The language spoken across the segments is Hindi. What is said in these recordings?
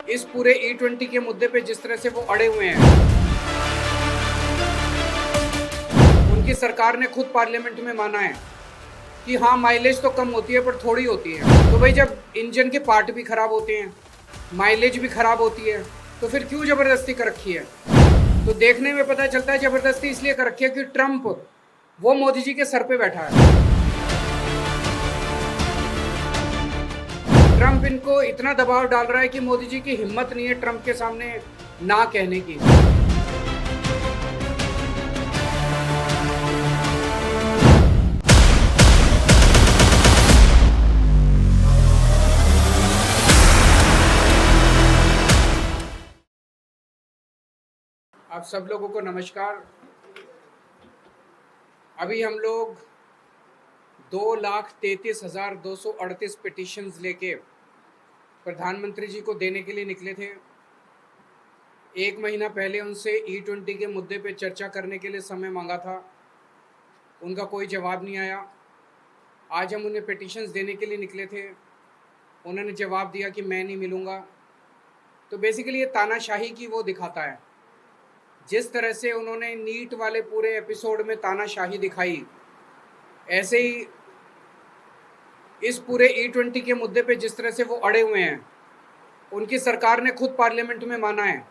इस पूरे E20 के मुद्दे पे जिस तरह से वो अड़े हुए हैं, उनकी सरकार ने खुद पार्लियामेंट में माना है कि हाँ माइलेज तो कम होती है पर थोड़ी होती है। तो भाई जब इंजन के पार्ट भी खराब होते हैं, माइलेज भी खराब होती है, तो फिर क्यों जबरदस्ती कर रखी है? तो देखने में पता चलता है जबरदस्ती इसलिए कर रखी है कि ट्रंप वो मोदी जी के सर पे बैठा है। ट्रंप इनको इतना दबाव डाल रहा है कि मोदी जी की हिम्मत नहीं है ट्रंप के सामने ना कहने की। आप सब लोगों को नमस्कार। अभी हम लोग 2,33,238 पिटिशंस लेके प्रधानमंत्री जी को देने के लिए निकले थे। एक महीना पहले उनसे E20 के मुद्दे पे चर्चा करने के लिए समय मांगा था, उनका कोई जवाब नहीं आया। आज हम उन्हें पिटिशंस देने के लिए निकले थे, उन्होंने जवाब दिया कि मैं नहीं मिलूँगा। तो बेसिकली ये तानाशाही की वो दिखाता है। जिस तरह से उन्होंने नीट वाले पूरे एपिसोड में तानाशाही दिखाई, ऐसे ही इस पूरे E20 के मुद्दे पे जिस तरह से वो अड़े हुए हैं, उनकी सरकार ने खुद पार्लियामेंट में माना है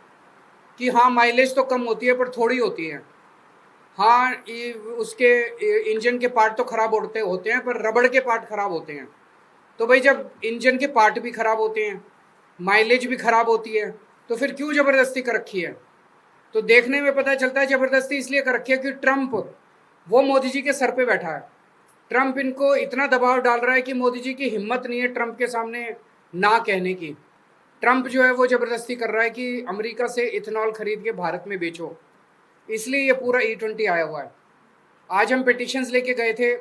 कि हाँ माइलेज तो कम होती है पर थोड़ी होती है। हाँ उसके इंजन के पार्ट तो खराब होते हैं पर रबड़ के पार्ट खराब होते हैं। तो भाई जब इंजन के पार्ट भी खराब होते हैं, माइलेज भी खराब होती है, तो फिर क्यों जबरदस्ती कर रखी है? तो देखने में पता चलता है जबरदस्ती इसलिए कर रखी है कि ट्रंप वो मोदी जी के सर पे बैठा है। ट्रंप इनको इतना दबाव डाल रहा है कि मोदी जी की हिम्मत नहीं है ट्रंप के सामने ना कहने की। ट्रंप जो है वो जबरदस्ती कर रहा है कि अमेरिका से इथेनॉल खरीद के भारत में बेचो, इसलिए ये पूरा E20 आया हुआ है। आज हम पिटिशंस लेके गए थे,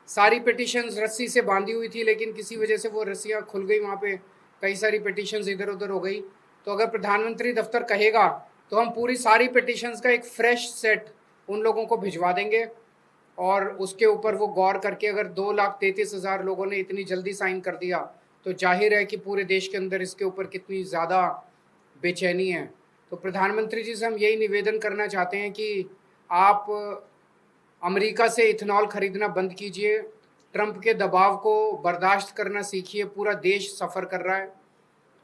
सारी पिटिशंस रस्सी से बांधी हुई थी, लेकिन किसी वजह से वो रस्सियाँ खुल गई, वहाँ पे कई सारी पिटिशंस इधर उधर हो गई। तो अगर प्रधानमंत्री दफ्तर कहेगा तो हम पूरी सारी पिटिशंस का एक फ्रेश सेट उन लोगों को भिजवा देंगे, और उसके ऊपर वो गौर करके अगर 2,33,000 लोगों ने इतनी जल्दी साइन कर दिया तो जाहिर है कि पूरे देश के अंदर इसके ऊपर कितनी ज़्यादा बेचैनी है। तो प्रधानमंत्री जी से हम यही निवेदन करना चाहते हैं कि आप अमेरिका से इथेनॉल खरीदना बंद कीजिए, ट्रंप के दबाव को बर्दाश्त करना सीखिए। पूरा देश सफ़र कर रहा है।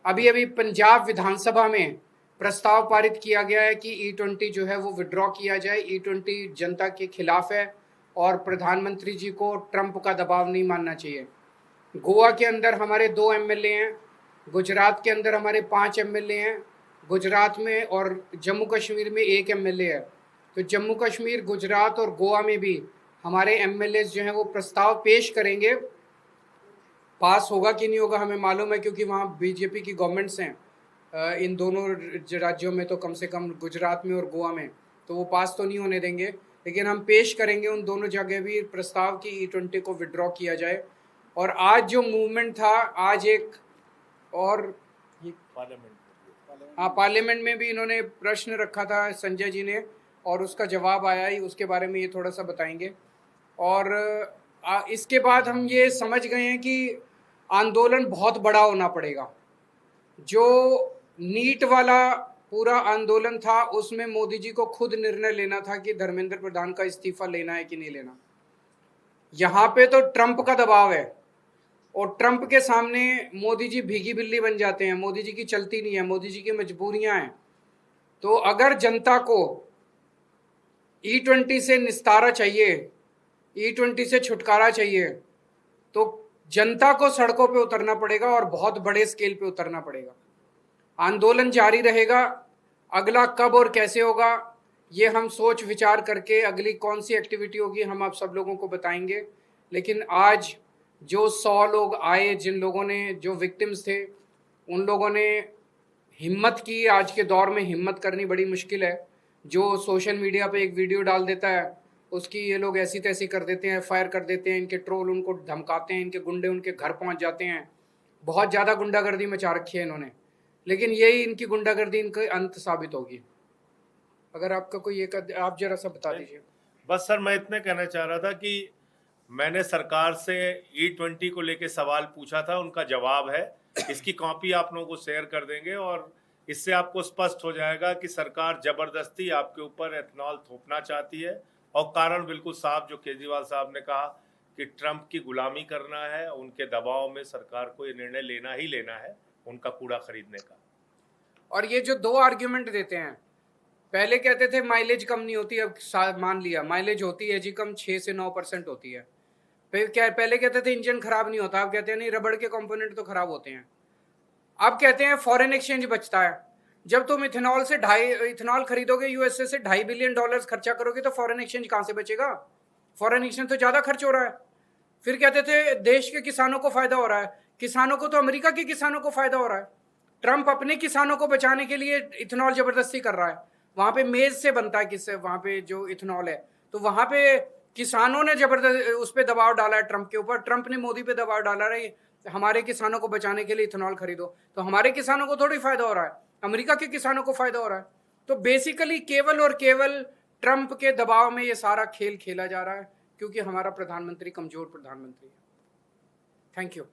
अभी अभी पंजाब विधानसभा में प्रस्ताव पारित किया गया है कि E20 जो है वो विड्रॉ किया जाए। E20 जनता के खिलाफ है और प्रधानमंत्री जी को ट्रंप का दबाव नहीं मानना चाहिए। गोवा के अंदर हमारे 2 MLA हैं, गुजरात के अंदर हमारे 5 MLA हैं, गुजरात में और जम्मू कश्मीर में 1 MLA है। तो जम्मू कश्मीर, गुजरात और गोवा में भी हमारे MLAs जो हैं वो प्रस्ताव पेश करेंगे। पास होगा कि नहीं होगा हमें मालूम है, क्योंकि वहाँ बीजेपी की गवर्नमेंट्स हैं इन दोनों राज्यों में, तो कम से कम गुजरात में और गोवा में, तो वो पास तो नहीं होने देंगे। लेकिन हम पेश करेंगे उन दोनों जगह भी प्रस्ताव की E20 को विड्रॉ किया जाए। और आज जो मूवमेंट था, आज एक और पार्लियामेंट में भी इन्होंने प्रश्न रखा था संजय जी ने, और उसका जवाब आया ही, उसके बारे में ये थोड़ा सा बताएंगे। और इसके बाद हम ये समझ गए हैं कि आंदोलन बहुत बड़ा होना पड़ेगा। जो नीट वाला पूरा आंदोलन था उसमें मोदी जी को खुद निर्णय लेना था कि धर्मेंद्र प्रधान का इस्तीफा लेना है कि नहीं लेना। यहाँ पे तो ट्रंप का दबाव है और ट्रंप के सामने मोदी जी भीगी बिल्ली बन जाते हैं। मोदी जी की चलती नहीं है, मोदी जी की मजबूरियां हैं। तो अगर जनता को E20 से निस्तारा चाहिए, E20 से छुटकारा चाहिए, तो जनता को सड़कों पे उतरना पड़ेगा और बहुत बड़े स्केल पे उतरना पड़ेगा। आंदोलन जारी रहेगा। अगला कब और कैसे होगा ये हम सोच विचार करके अगली कौन सी एक्टिविटी होगी हम आप सब लोगों को बताएंगे। लेकिन आज जो 100 लोग आए, जिन लोगों ने, जो विक्टिम्स थे, उन लोगों ने हिम्मत की। आज के दौर में हिम्मत करनी बड़ी मुश्किल है। जो सोशल मीडिया पे एक वीडियो डाल देता है उसकी ये लोग ऐसी तैसी कर देते हैं, फायर कर देते हैं, इनके ट्रोल उनको धमकाते हैं, इनके गुंडे उनके घर पहुंच जाते हैं। बहुत ज़्यादा गुंडागर्दी मचा रखी है इन्होंने, लेकिन यही इनकी गुंडागर्दी इनका अंत साबित होगी। अगर आपका कोई एक आप जरा सा बता दीजिए। बस सर, मैं इतने कहना चाह रहा था कि मैंने सरकार से E20 को लेके सवाल पूछा था, उनका जवाब है इसकी कॉपी आप लोगों को शेयर कर देंगे और इससे आपको स्पष्ट हो जाएगा कि सरकार जबरदस्ती आपके ऊपर एथेनॉल थोपना चाहती है और कारण बिल्कुल साफ जो केजरीवाल साहब ने कहा कि ट्रंप की गुलामी करना है, उनके दबाव में सरकार को ये निर्णय लेना ही लेना है उनका कूड़ा खरीदने का। और ये जो दो आर्ग्यूमेंट देते हैं, पहले कहते थे माइलेज कम नहीं होती, अब मान लिया माइलेज होती है जी कम, 6 से 9% होती है। फिर क्या, पहले कहते थे इंजन खराब नहीं होता, अब कहते हैं नहीं रबड़ के कंपोनेंट तो खराब होते हैं। अब कहते हैं फॉरेन एक्सचेंज बचता है। जब तुम इथेनॉल खरीदोगे यूएसए से $2.5 बिलियन खर्चा करोगे तो फॉरेन एक्सचेंज कहां से बचेगा? फॉरेन एक्सचेंज तो ज्यादा खर्च हो रहा है। फिर कहते थे देश के किसानों को फायदा हो रहा है, किसानों को तो अमेरिका के किसानों को फायदा हो रहा है। ट्रंप अपने किसानों को बचाने के लिए इथेनॉल जबरदस्ती कर रहा है। वहां पे मेज से बनता है, किससे, वहां पे जो इथेनॉल है, तो वहां पे किसानों ने जबरदस्त उस पर दबाव डाला है ट्रंप के ऊपर। ट्रंप ने मोदी पे दबाव डाला है हमारे किसानों को बचाने के लिए इथेनॉल खरीदो, तो हमारे किसानों को थोड़ी फायदा हो रहा है, अमेरिका के किसानों को फायदा हो रहा है। तो बेसिकली केवल और केवल ट्रंप के दबाव में ये सारा खेल खेला जा रहा है, क्योंकि हमारा प्रधानमंत्री कमजोर प्रधानमंत्री है। Thank you.